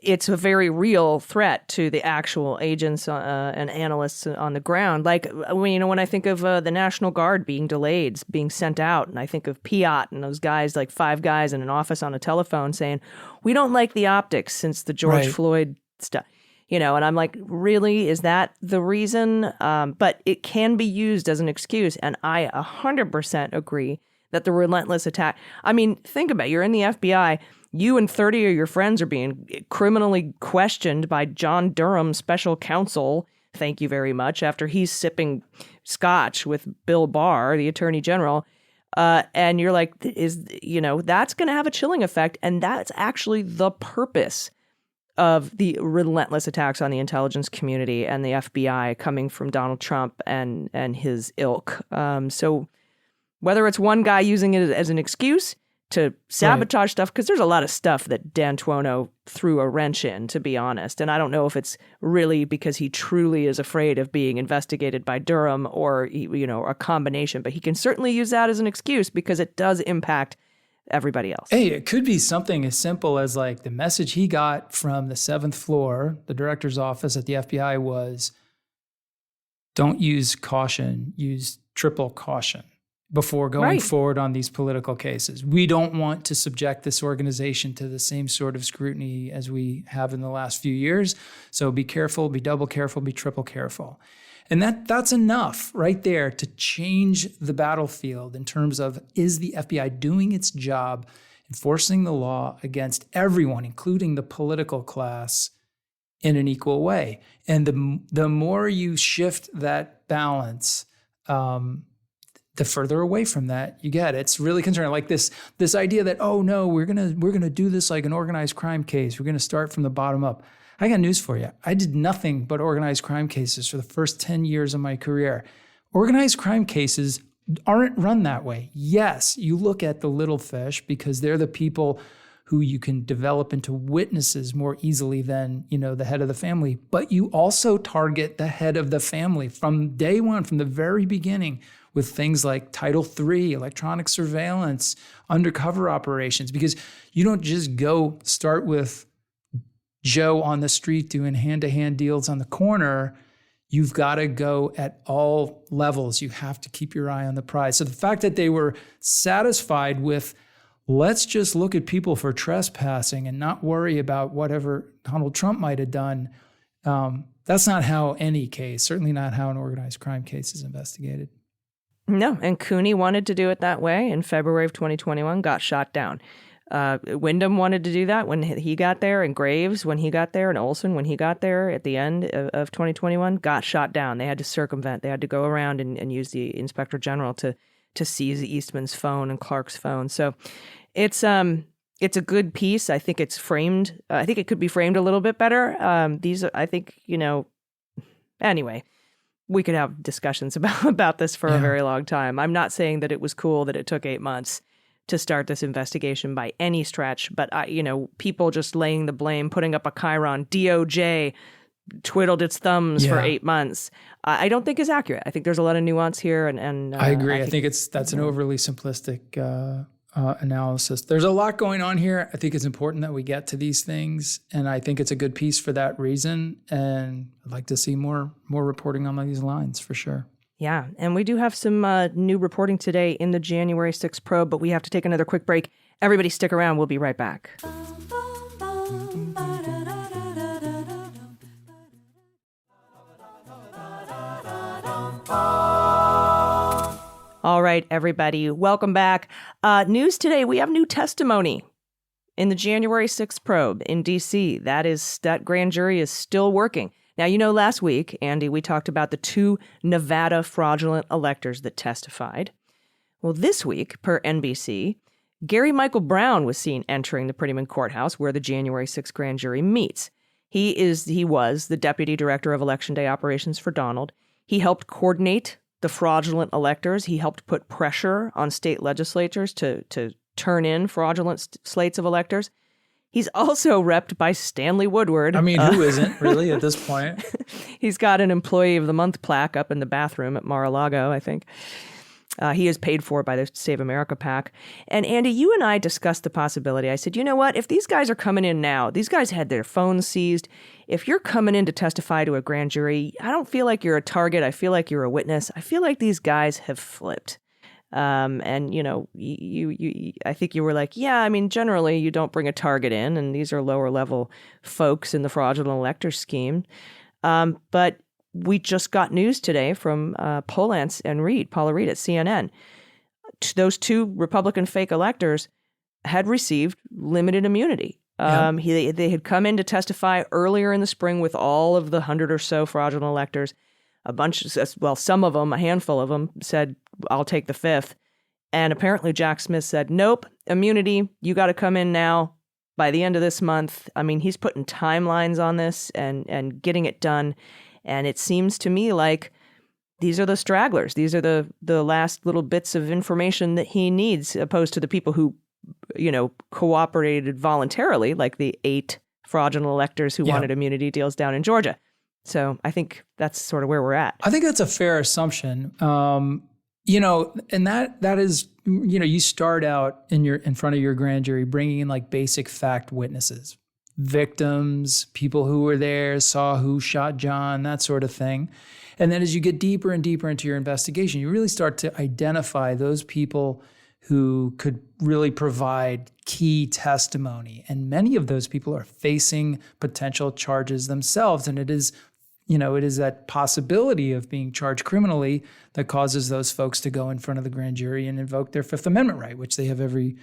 it's a very real threat to the actual agents and analysts on the ground. Like, when I think of the National Guard being delayed, being sent out, and I think of Piat and those guys, like 5 guys in an office on a telephone saying, we don't like the optics since the George Floyd stuff. And I'm like, really? Is that the reason? But it can be used as an excuse. And I 100% agree that the relentless attack, I mean, think about it. You're in the FBI. You and 30 of your friends are being criminally questioned by John Durham, special counsel. Thank you very much. After he's sipping scotch with Bill Barr, the attorney general. And you're like, that's going to have a chilling effect. And that's actually the purpose of the relentless attacks on the intelligence community and the FBI coming from Donald Trump and his ilk. So whether it's one guy using it as an excuse to sabotage stuff, because there's a lot of stuff that D'Antuono threw a wrench in, to be honest. And I don't know if it's really because he truly is afraid of being investigated by Durham or, a combination. But he can certainly use that as an excuse because it does impact everybody else. Hey, it could be something as simple as like the message he got from the 7th floor, the director's office at the FBI was, don't use caution, use triple caution before going forward on these political cases. We don't want to subject this organization to the same sort of scrutiny as we have in the last few years. So be careful, be double careful, be triple careful. And that's enough right there to change the battlefield in terms of, is the FBI doing its job enforcing the law against everyone, including the political class, in an equal way? And the more you shift that balance, the further away from that you get. It's really concerning. Like this idea that, oh no, we're gonna do this like an organized crime case. We're gonna start from the bottom up. I got news for you. I did nothing but organized crime cases for the first 10 years of my career. Organized crime cases aren't run that way. Yes, you look at the little fish because they're the people who you can develop into witnesses more easily than, the head of the family. But you also target the head of the family from day one, from the very beginning, with things like Title III, electronic surveillance, undercover operations, because you don't just go start with Joe on the street doing hand-to-hand deals on the corner. You've got to go at all levels. You have to keep your eye on the prize. So the fact that they were satisfied with, let's just look at people for trespassing and not worry about whatever Donald Trump might have done, that's not how any case, certainly not how an organized crime case is investigated. No, and Cooney wanted to do it that way in February of 2021, got shot down. Wyndham wanted to do that when he got there, and Graves when he got there, and Olson when he got there at the end of 2021, got shot down. They had to circumvent. They had to go around and use the Inspector General to to seize Eastman's phone and Clark's phone. So it's a good piece. I think it's framed. I think it could be framed a little bit better. I think, anyway, we could have discussions about this for a very long time. I'm not saying that it was cool that it took 8 months to start this investigation by any stretch, but people just laying the blame, putting up a chyron, DOJ twiddled its thumbs for 8 months, I don't think is accurate. I think there's a lot of nuance here, and I agree. I think that's an overly simplistic analysis. There's a lot going on here. I think it's important that we get to these things, and I think it's a good piece for that reason. And I'd like to see more reporting on these lines for sure. Yeah, and we do have some new reporting today in the January 6th probe, but we have to take another quick break. Everybody stick around. We'll be right back. All right, everybody, welcome back. News today, we have new testimony in the January 6th probe in D.C. That grand jury is still working. Now, last week, Andy, we talked about the 2 Nevada fraudulent electors that testified. Well, this week, per NBC, Gary Michael Brown was seen entering the Prettyman Courthouse where the January 6th grand jury meets. He was the Deputy Director of Election Day Operations for Donald. He helped coordinate the fraudulent electors. He helped put pressure on state legislatures to turn in fraudulent slates of electors. He's also repped by Stanley Woodward. I mean, who isn't really at this point? He's got an Employee of the Month plaque up in the bathroom at Mar-a-Lago, I think. He is paid for by the Save America PAC. And Andy, you and I discussed the possibility. I said, you know what? If these guys are coming in now, these guys had their phones seized. If you're coming in to testify to a grand jury, I don't feel like you're a target. I feel like you're a witness. I feel like these guys have flipped. And I think you were like, yeah, I mean, generally you don't bring a target in, and these are lower level folks in the fraudulent elector scheme. But we just got news today from Paula Reed at CNN. Those 2 Republican fake electors had received limited immunity. They had come in to testify earlier in the spring with all of the 100 or so fraudulent electors. Some of them, a handful of them, said, I'll take the 5th. And apparently Jack Smith said, nope, immunity, you got to come in now by the end of this month. I mean, he's putting timelines on this and getting it done. And it seems to me like these are the stragglers. These are the last little bits of information that he needs, opposed to the people who, cooperated voluntarily, like the 8 fraudulent electors who wanted immunity deals down in Georgia. So I think that's sort of where we're at. I think that's a fair assumption. And that is, you start out in front of your grand jury bringing in like basic fact witnesses, victims, people who were there, saw who shot John, that sort of thing. And then as you get deeper and deeper into your investigation, you really start to identify those people who could really provide key testimony. And many of those people are facing potential charges themselves. And it is that possibility of being charged criminally that causes those folks to go in front of the grand jury and invoke their Fifth Amendment right, which they have every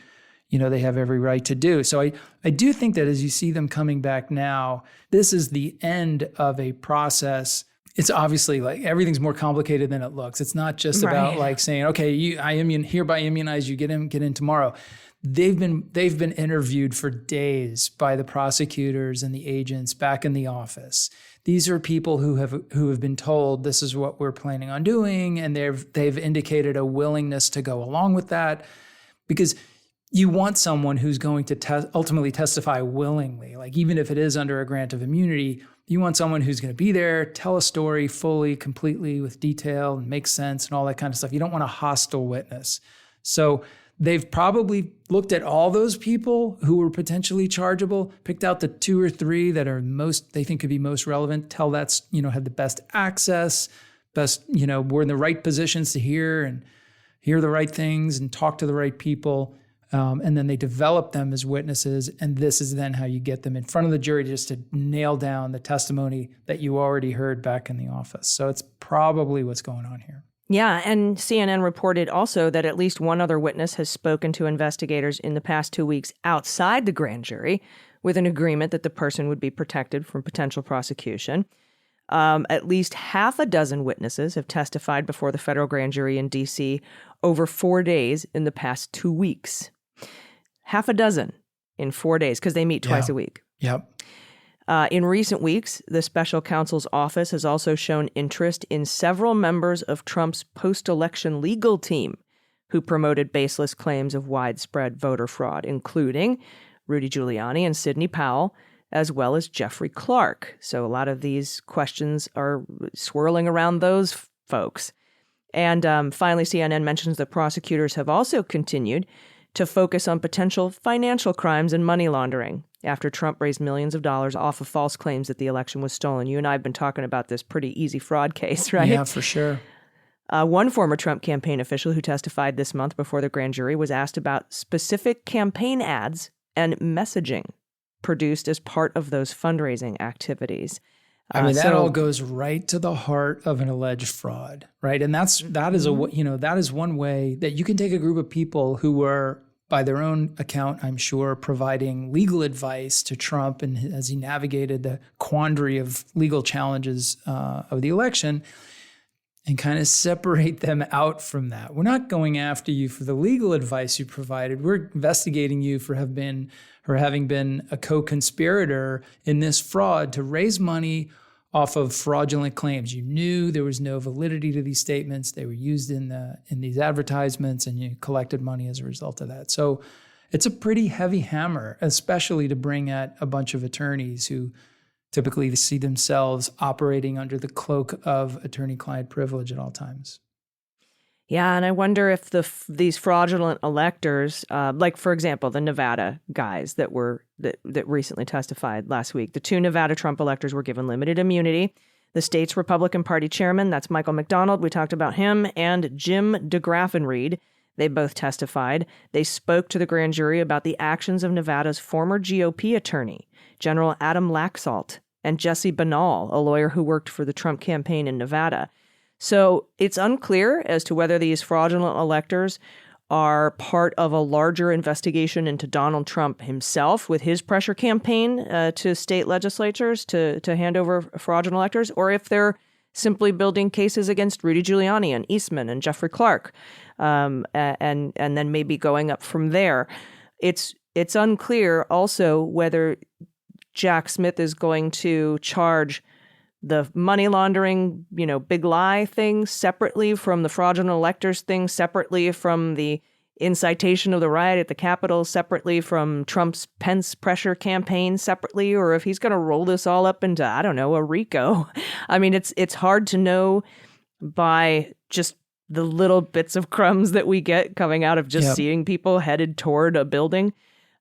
right to do. So I do think that as you see them coming back now, this is the end of a process. It's obviously like everything's more complicated than it looks. It's not just about like saying, okay, I hereby immunize you, get in tomorrow. They've been interviewed for days by the prosecutors and the agents back in the office. These are people who have been told this is what we're planning on doing, and they've indicated a willingness to go along with that, because you want someone who's going to ultimately testify willingly. Like even if it is under a grant of immunity, you want someone who's going to be there, tell a story fully, completely, with detail, and make sense and all that kind of stuff. You don't want a hostile witness. So they've probably looked at all those people who were potentially chargeable, picked out the 2 or 3 that are they think could be most relevant, had the best access, were in the right positions to hear the right things and talk to the right people. And then they develop them as witnesses. And this is then how you get them in front of the jury just to nail down the testimony that you already heard back in the office. So it's probably what's going on here. Yeah, and CNN reported also that at least one other witness has spoken to investigators in the past 2 weeks outside the grand jury with an agreement that the person would be protected from potential prosecution. At least half a dozen witnesses have testified before the federal grand jury in D.C. over 4 days in the past 2 weeks. Half a dozen in 4 days, because they meet twice a week. Yep. In recent weeks, the special counsel's office has also shown interest in several members of Trump's post-election legal team who promoted baseless claims of widespread voter fraud, including Rudy Giuliani and Sidney Powell, as well as Jeffrey Clark. So a lot of these questions are swirling around those folks. And finally, CNN mentions that prosecutors have also continued to focus on potential financial crimes and money laundering after Trump raised millions of dollars off of false claims that the election was stolen. You and I have been talking about this pretty easy fraud case, right? Yeah, for sure. One former Trump campaign official who testified this month before the grand jury was asked about specific campaign ads and messaging produced as part of those fundraising activities. I mean, that all goes right to the heart of an alleged fraud, right? And that is that is one way that you can take a group of people who were, by their own account, I'm sure, providing legal advice to Trump and as he navigated the quandary of legal challenges of the election, and kind of separate them out from that. We're not going after you for the legal advice you provided. We're investigating you for having been a co-conspirator in this fraud to raise money off of fraudulent claims. You knew there was no validity to these statements. They were used in these advertisements, and you collected money as a result of that. So it's a pretty heavy hammer, especially to bring at a bunch of attorneys who typically see themselves operating under the cloak of attorney-client privilege at all times. Yeah, and I wonder if these fraudulent electors, like for example, the Nevada guys that recently testified last week, the 2 Nevada Trump electors were given limited immunity. The state's Republican Party chairman, that's Michael McDonald, we talked about him, and Jim DeGraffenreid, they both testified. They spoke to the grand jury about the actions of Nevada's former GOP attorney, General Adam Laxalt, and Jesse Banal, a lawyer who worked for the Trump campaign in Nevada. So it's unclear as to whether these fraudulent electors are part of a larger investigation into Donald Trump himself with his pressure campaign to state legislatures to hand over fraudulent electors, or if they're simply building cases against Rudy Giuliani and Eastman and Jeffrey Clark, and then maybe going up from there. It's unclear also whether Jack Smith is going to charge the money laundering, big lie thing separately from the fraudulent electors thing, separately from the incitation of the riot at the Capitol, separately from Trump's Pence pressure campaign, separately, or if he's going to roll this all up into, I don't know, a RICO. I mean, it's hard to know by just the little bits of crumbs that we get coming out of just seeing people headed toward a building.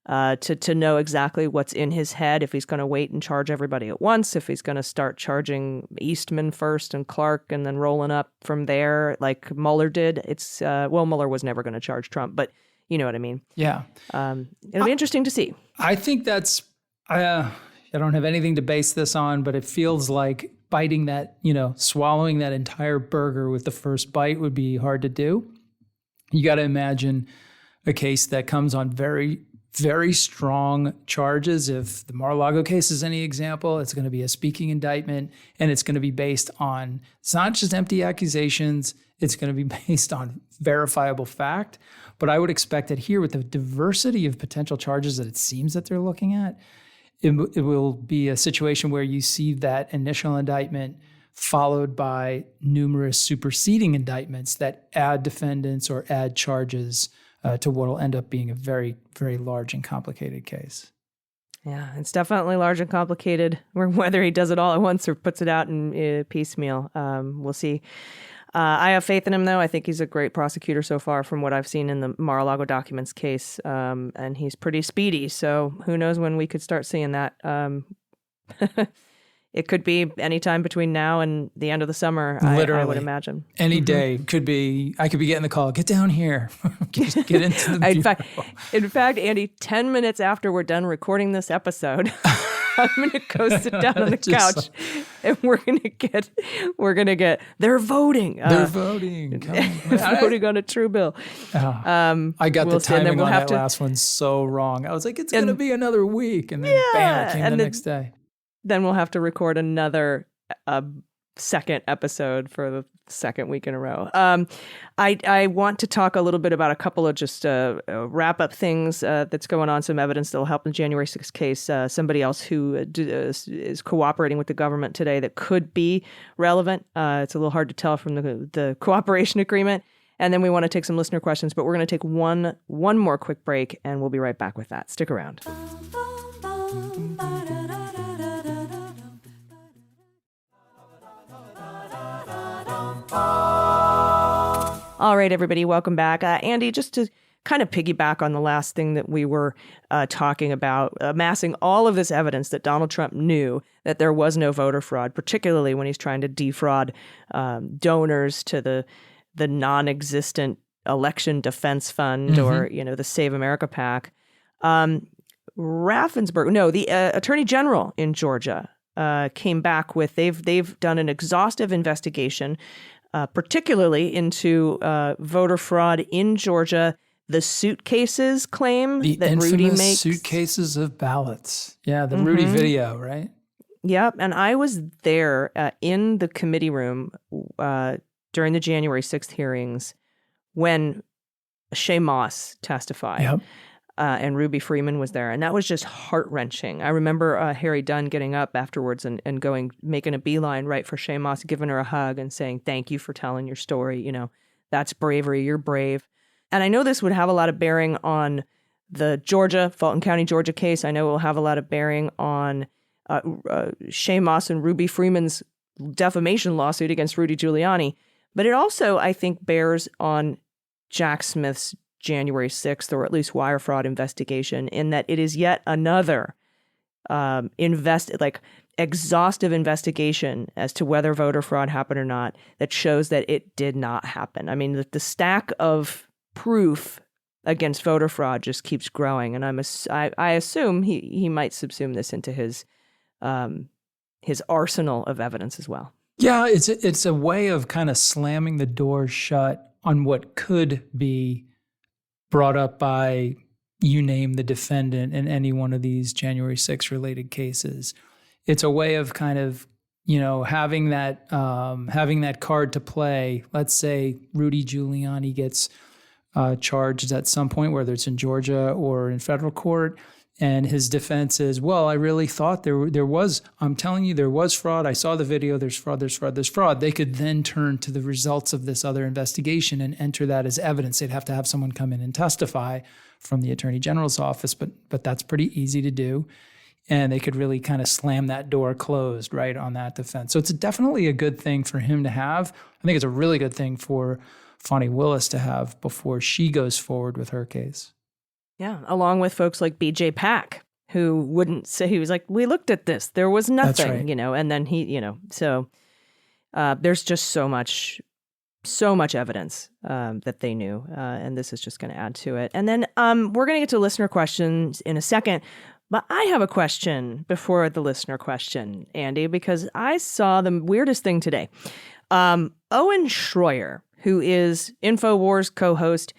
To know exactly what's in his head, if he's going to wait and charge everybody at once, if he's going to start charging Eastman first and Clark and then rolling up from there like Mueller did. It's Mueller was never going to charge Trump, but you know what I mean? Yeah. It'll be interesting to see. I think that's, I don't have anything to base this on, but it feels like biting that, swallowing that entire burger with the first bite would be hard to do. You got to imagine a case that comes on very, very strong charges. If the Mar-a-Lago case is any example, it's going to be a speaking indictment, and it's going to be based on, it's not just empty accusations, it's going to be based on verifiable fact. But I would expect that here, with the diversity of potential charges that it seems that they're looking at, it will be a situation where you see that initial indictment followed by numerous superseding indictments that add defendants or add charges to what will end up being a very, very large and complicated case. Yeah, it's definitely large and complicated. Whether he does it all at once or puts it out in piecemeal, we'll see. I have faith in him, though. I think he's a great prosecutor so far from what I've seen in the Mar-a-Lago documents case, and he's pretty speedy. So who knows when we could start seeing that. It could be any time between now and the end of the summer, I would imagine. Any day could be, I could be getting the call, get down here, get into the bureau. In fact, Andy, 10 minutes after we're done recording this episode, I'm going to go sit down on the couch and we're going to get, they're voting. They're voting. Voting on a true bill. I got the timing on that last one so wrong. I was like, it's going to be another week. And then bam, it came the next day. Then we'll have to record another second episode for the second week in a row. I want to talk a little bit about a couple of just wrap-up things that's going on, some evidence that will help in the January 6th case. Somebody else who is cooperating with the government today that could be relevant. It's a little hard to tell from the cooperation agreement. And then we want to take some listener questions, but we're going to take one more quick break, and we'll be right back with that. Stick around. All right, everybody, welcome back. Andy, just to kind of piggyback on the last thing that we were talking about, amassing all of this evidence that Donald Trump knew that there was no voter fraud, particularly when he's trying to defraud donors to the non-existent election defense fund or, the Save America PAC. The Attorney General in Georgia came back with, they've done an exhaustive investigation, particularly into voter fraud in Georgia, the suitcases claim that Rudy makes. The infamous suitcases of ballots. Yeah, the Rudy video, right? Yep, and I was there in the committee room during the January 6th hearings when Shay Moss testified. Yep. And Ruby Freeman was there. And that was just heart-wrenching. I remember Harry Dunn getting up afterwards and making a beeline right for Shay Moss, giving her a hug and saying, thank you for telling your story. That's bravery. You're brave. And I know this would have a lot of bearing on the Fulton County, Georgia case. I know it will have a lot of bearing on Shay Moss and Ruby Freeman's defamation lawsuit against Rudy Giuliani. But it also, I think, bears on Jack Smith's January 6th, or at least wire fraud investigation, in that it is yet another exhaustive investigation as to whether voter fraud happened or not that shows that it did not happen. I mean, the stack of proof against voter fraud just keeps growing, and I assume he might subsume this into his arsenal of evidence as well. Yeah, it's a way of kind of slamming the door shut on what could be brought up by, you name the defendant in any one of these January 6 related cases. It's a way of kind of, having that card to play. Let's say Rudy Giuliani gets charged at some point, whether it's in Georgia or in federal court, and his defense is, well, I really thought there was, I'm telling you, there was fraud. I saw the video. There's fraud. They could then turn to the results of this other investigation and enter that as evidence. They'd have to have someone come in and testify from the Attorney General's office, but that's pretty easy to do. And they could really kind of slam that door closed, right, on that defense. So it's definitely a good thing for him to have. I think it's a really good thing for Fani Willis to have before she goes forward with her case. Yeah, along with folks like B.J. Pack, who wouldn't say, he was like, we looked at this, there was nothing, right. And then he, so there's just so much evidence that they knew, and this is just going to add to it. And then we're going to get to listener questions in a second, but I have a question before the listener question, Andy, because I saw the weirdest thing today. Owen Schroyer, who is InfoWars co-host,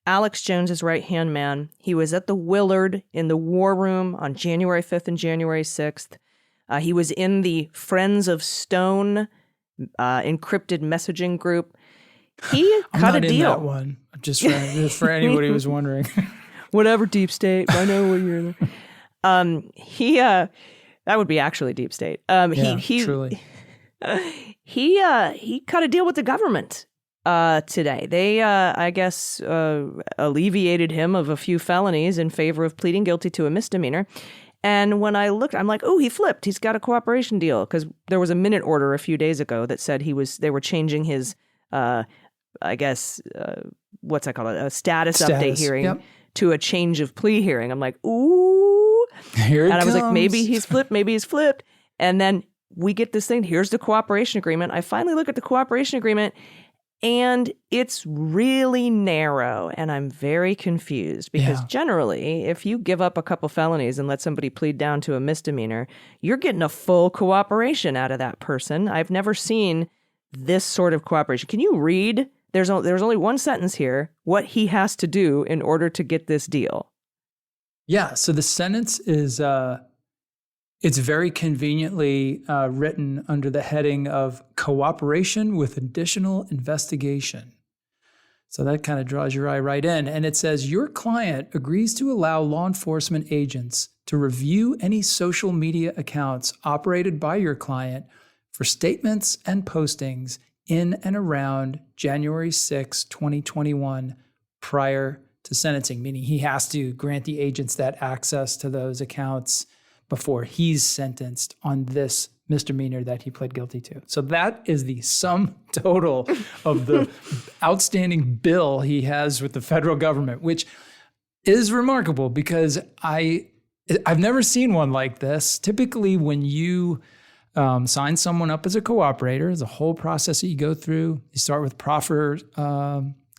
Alex Jones's right-hand man. He was at the Willard in the War Room on January 5th and January 6th. He was in the Friends of Stone encrypted messaging group. He cut a deal. I'm not in that one, just for anybody who's wondering. Whatever, Deep State. I know what you're that would be actually Deep State. Truly. He cut a deal with the government today. They, I guess, alleviated him of a few felonies in favor of pleading guilty to a misdemeanor. And when I looked, I'm like, oh, he flipped. He's got a cooperation deal, because there was a minute order a few days ago that said they were changing his, what's that called? A status update hearing to a change of plea hearing. I'm like, ooh. Here it comes. I was like, maybe he's flipped. And then we get this thing. Here's the cooperation agreement. I finally look at the cooperation agreement, and it's really narrow, and I'm very confused because generally, if you give up a couple felonies and let somebody plead down to a misdemeanor, you're getting a full cooperation out of that person. I've never seen this sort of cooperation. Can you read? There's only one sentence here, what he has to do in order to get this deal. Yeah, so the sentence is, It's very conveniently written under the heading of cooperation with additional investigation. So that kind of draws your eye right in. And it says, your client agrees to allow law enforcement agents to review any social media accounts operated by your client for statements and postings in and around January 6, 2021, prior to sentencing, meaning he has to grant the agents that access to those accounts before he's sentenced on this misdemeanor that he pled guilty to. So that is the sum total of the outstanding bill he has with the federal government, which is remarkable because I've never seen one like this. Typically, when you sign someone up as a cooperator, there's a whole process that you go through. You start with proffer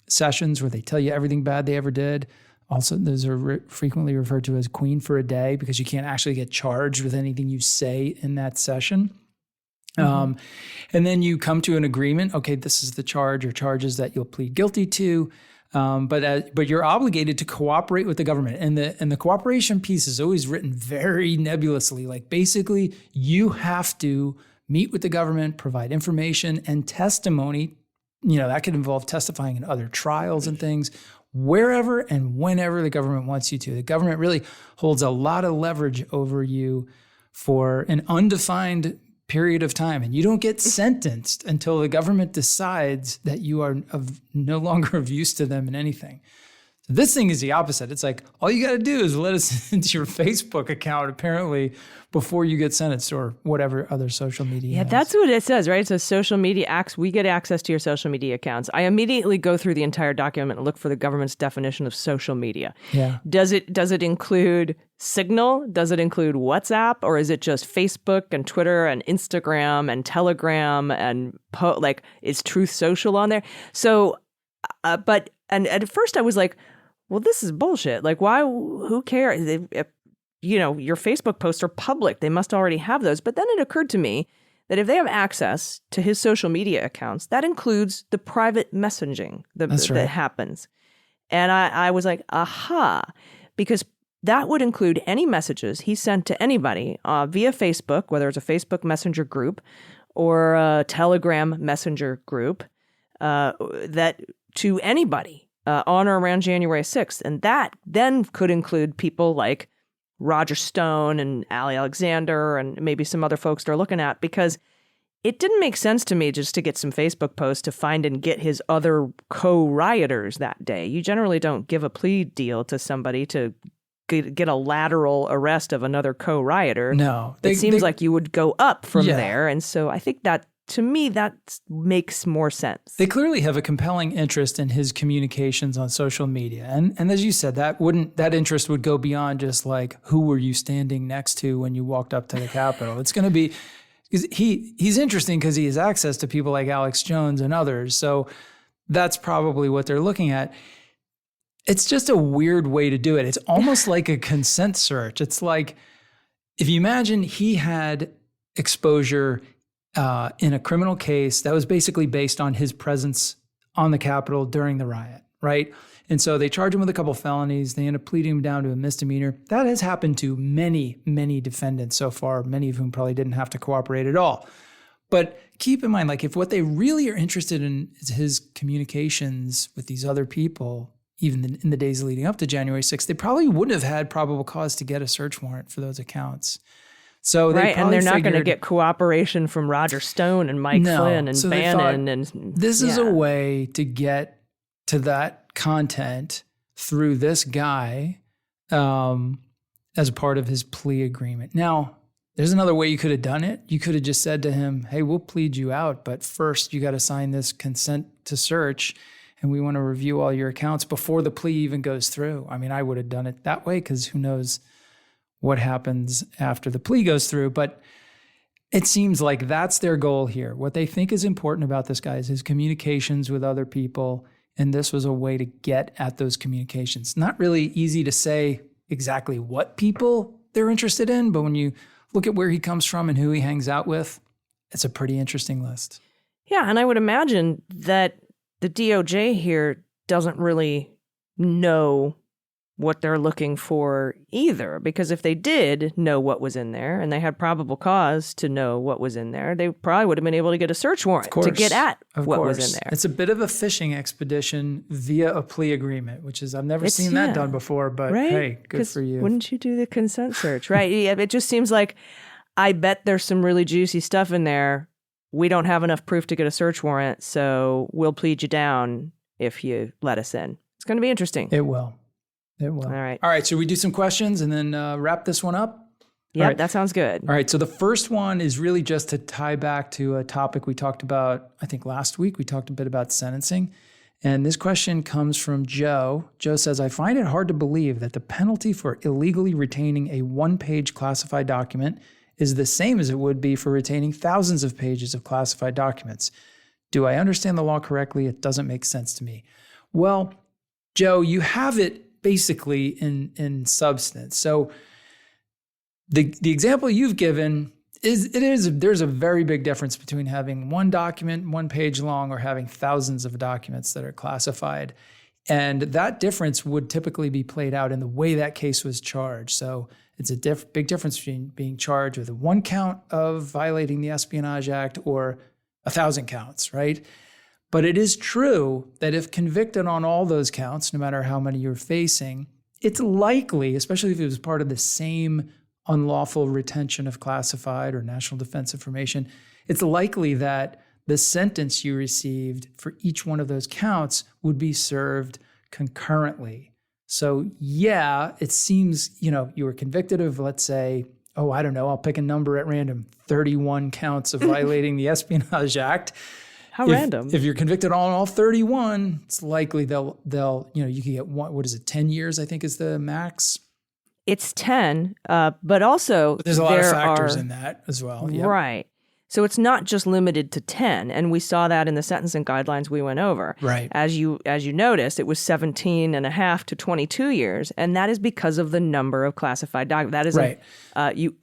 sessions where they tell you everything bad they ever did. Also, those are frequently referred to as queen for a day because you can't actually get charged with anything you say in that session. And then you come to an agreement. Okay, this is the charge or charges that you'll plead guilty to. But you're obligated to cooperate with the government. And the cooperation piece is always written very nebulously. Like basically, you have to meet with the government, provide information and testimony. That could involve testifying in other trials and things, wherever and whenever the government wants you to. The government really holds a lot of leverage over you for an undefined period of time. And you don't get sentenced until the government decides that you are no longer of use to them in anything. So this thing is the opposite. It's like, all you got to do is let us into your Facebook account, apparently, before you get sentenced or whatever other social media. Yeah, that's what it says, right? It says social media acts. We get access to your social media accounts. I immediately go through the entire document and look for the government's definition of social media. Yeah. Does it include Signal? Does it include WhatsApp? Or is it just Facebook and Twitter and Instagram and Telegram and is Truth Social on there? So, but at first I was like, well, this is bullshit. Like, why? Who cares? If your Facebook posts are public. They must already have those. But then it occurred to me that if they have access to his social media accounts, that includes the private messaging that happens. And I was like, aha, because that would include any messages he sent to anybody via Facebook, whether it's a Facebook Messenger group or a Telegram Messenger group, that to anybody on or around January 6th. And that then could include people like Roger Stone and Ali Alexander and maybe some other folks they're looking at, because it didn't make sense to me just to get some Facebook posts to find and get his other co-rioters that day. You generally don't give a plea deal to somebody to get a lateral arrest of another co-rioter. No. It seems like you would go up from there. And so I think that, to me, that makes more sense. They clearly have a compelling interest in his communications on social media. And as you said, that interest would go beyond just like, who were you standing next to when you walked up to the Capitol? It's going to be, because he's interesting because he has access to people like Alex Jones and others. So that's probably what they're looking at. It's just a weird way to do it. It's almost like a consent search. It's like, if you imagine he had exposure in a criminal case that was basically based on his presence on the Capitol during the riot, right? And so they charge him with a couple felonies. They end up pleading him down to a misdemeanor. That has happened to many, many defendants so far, many of whom probably didn't have to cooperate at all. But keep in mind, like, if what they really are interested in is his communications with these other people, even in the days leading up to January 6th, they probably wouldn't have had probable cause to get a search warrant for those accounts. So and they're not going to get cooperation from Roger Stone and Mike Flynn and Bannon. This is a way to get to that content through this guy as a part of his plea agreement. Now, there's another way you could have done it. You could have just said to him, hey, we'll plead you out, but first you got to sign this consent to search, and we want to review all your accounts before the plea even goes through. I mean, I would have done it that way because who knows what happens after the plea goes through. But it seems like that's their goal here. What they think is important about this guy is his communications with other people. And this was a way to get at those communications. Not really easy to say exactly what people they're interested in, but when you look at where he comes from and who he hangs out with, it's a pretty interesting list. Yeah, and I would imagine that the DOJ here doesn't really know what they're looking for either, because if they did know what was in there and they had probable cause to know what was in there, they probably would have been able to get a search warrant to get at what was in there. It's a bit of a fishing expedition via a plea agreement, which is, I've never seen that done before, but hey, good for you. Wouldn't you do the consent search? Right. Yeah, it just seems like, I bet there's some really juicy stuff in there. We don't have enough proof to get a search warrant, so we'll plead you down if you let us in. It's going to be interesting. It will. All right. Should we do some questions and then wrap this one up? Yeah, that sounds good. All right. So the first one is really just to tie back to a topic we talked about, I think last week. We talked a bit about sentencing. And this question comes from Joe. Joe says, I find it hard to believe that the penalty for illegally retaining a one-page classified document is the same as it would be for retaining thousands of pages of classified documents. Do I understand the law correctly? It doesn't make sense to me. Well, Joe, you have it basically in substance. So the example you've given there's a very big difference between having one document, 1 page long, or having thousands of documents that are classified. And that difference would typically be played out in the way that case was charged. So it's a big difference between being charged with 1 count of violating the Espionage Act or 1,000 counts, right? But it is true that if convicted on all those counts, no matter how many you're facing, it's likely, especially if it was part of the same unlawful retention of classified or national defense information, it's likely that the sentence you received for each one of those counts would be served concurrently. So yeah, it seems, you were convicted of, let's say, I'll pick a number at random, 31 counts of violating the Espionage Act. How random. If you're convicted on all 31, it's likely they'll you can get 10 years, I think is the max. It's 10, but also there's a lot of factors in that as well. Yep. Right. So it's not just limited to 10, and we saw that in the sentencing guidelines we went over. Right. As you noticed, it was 17 and a half to 22 years, and that is because of the number of classified documents. That is right.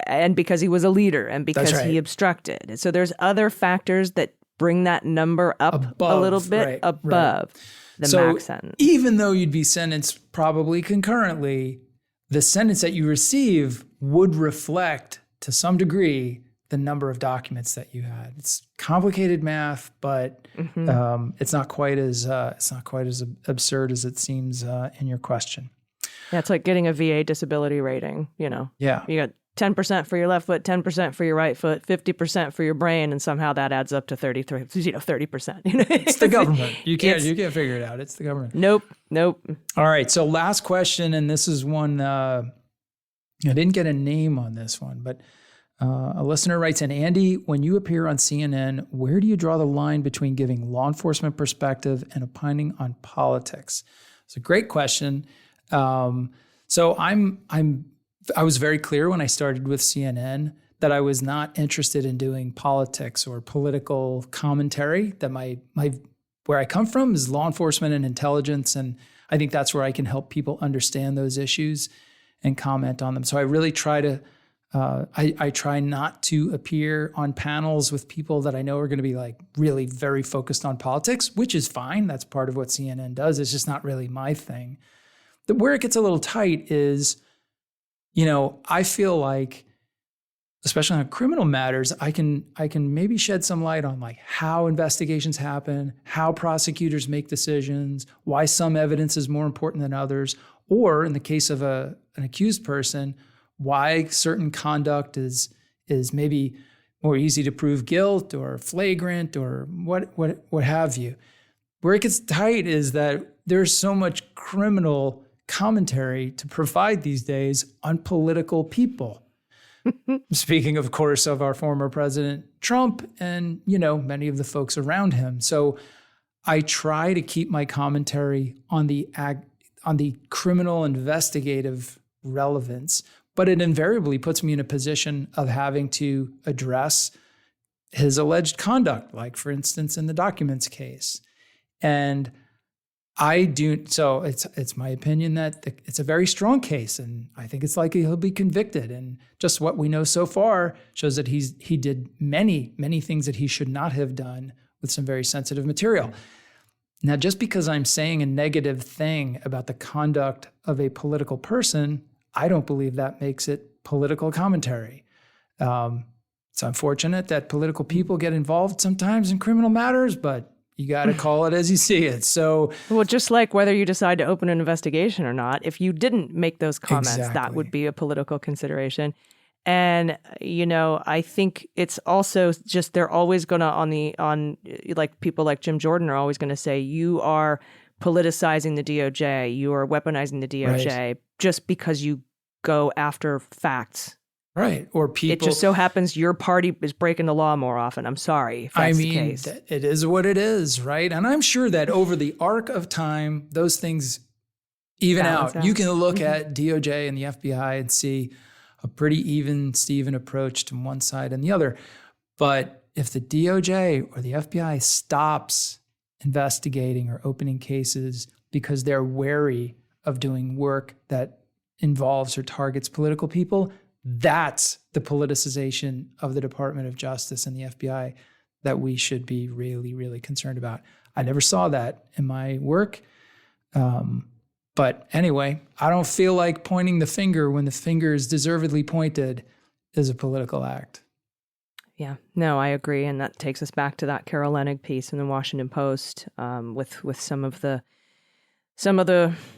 And because he was a leader and because he obstructed. And so there's other factors that bring that number up a little bit above the max sentence. Even though you'd be sentenced probably concurrently, the sentence that you receive would reflect to some degree the number of documents that you had. It's complicated math, but it's not quite as absurd as it seems in your question. Yeah, it's like getting a VA disability rating. Yeah, you got 10% for your left foot, 10% for your right foot, 50% for your brain, and somehow that adds up to 30%. It's the government. You can't figure it out. It's the government. Nope. All right. So last question, and this is one I didn't get a name on this one, but a listener writes in, Andy, when you appear on CNN, where do you draw the line between giving law enforcement perspective and opining on politics? It's a great question. So I was very clear when I started with CNN that I was not interested in doing politics or political commentary. That where I come from is law enforcement and intelligence, and I think that's where I can help people understand those issues and comment on them. So I really try to I try not to appear on panels with people that I know are going to be like really very focused on politics, which is fine. That's part of what CNN does. It's just not really my thing. Where it gets a little tight is, I feel like, especially on criminal matters, I can maybe shed some light on like how investigations happen, how prosecutors make decisions, why some evidence is more important than others, or in the case of an accused person, why certain conduct is maybe more easy to prove guilt or flagrant or what have you. Where it gets tight is that there's so much criminal commentary to provide these days on political people. Speaking, of course, of our former president, Trump, and, many of the folks around him. So I try to keep my commentary on the criminal investigative relevance, but it invariably puts me in a position of having to address his alleged conduct, like, for instance, in the documents case. And so it's my opinion that it's a very strong case, and I think it's likely he'll be convicted. And just what we know so far shows that he did many, many things that he should not have done with some very sensitive material. Now, just because I'm saying a negative thing about the conduct of a political person, I don't believe that makes it political commentary. It's unfortunate that political people get involved sometimes in criminal matters, but you got to call it as you see it. So, well, just like whether you decide to open an investigation or not, if you didn't make those comments, that would be a political consideration. And, I think it's also just they're always going to like people like Jim Jordan are always going to say, you are politicizing the DOJ, you are weaponizing the DOJ just because you go after facts. Right. Or people. It just so happens your party is breaking the law more often. I'm sorry if that's the case. It is what it is, right? And I'm sure that over the arc of time, those things even out. You can look at DOJ and the FBI and see a pretty even Steven approach to one side and the other. But if the DOJ or the FBI stops investigating or opening cases because they're wary of doing work that involves or targets political people, that's the politicization of the Department of Justice and the FBI that we should be really, really concerned about. I never saw that in my work. But anyway, I don't feel like pointing the finger when the finger is deservedly pointed is a political act. Yeah, no, I agree. And that takes us back to that Carol Leonnig piece in the Washington Post with some of the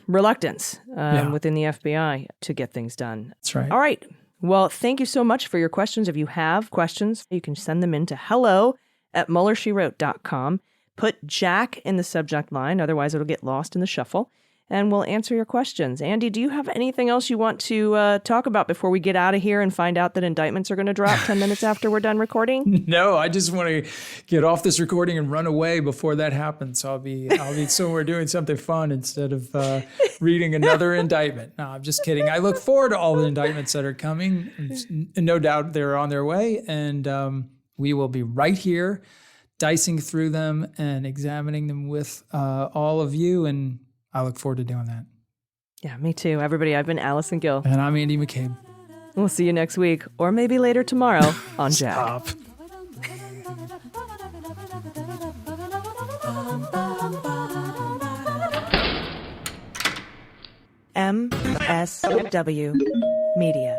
reluctance within the FBI to get things done. That's right. All right. Well, thank you so much for your questions. If you have questions, you can send them in to hello@MuellerSheWrote.com. Put Jack in the subject line, otherwise it'll get lost in the shuffle, and we'll answer your questions. Andy, do you have anything else you want to talk about before we get out of here and find out that indictments are going to drop 10 minutes after we're done recording? No, I just want to get off this recording and run away before that happens. I'll be somewhere doing something fun instead of reading another indictment. No, I'm just kidding. I look forward to all the indictments that are coming. No doubt they're on their way, and we will be right here dicing through them and examining them with all of you, and I look forward to doing that. Yeah, me too. Everybody, I've been Allison Gill. And I'm Andy McCabe. We'll see you next week, or maybe later tomorrow on Jack. Stop. MSW Media.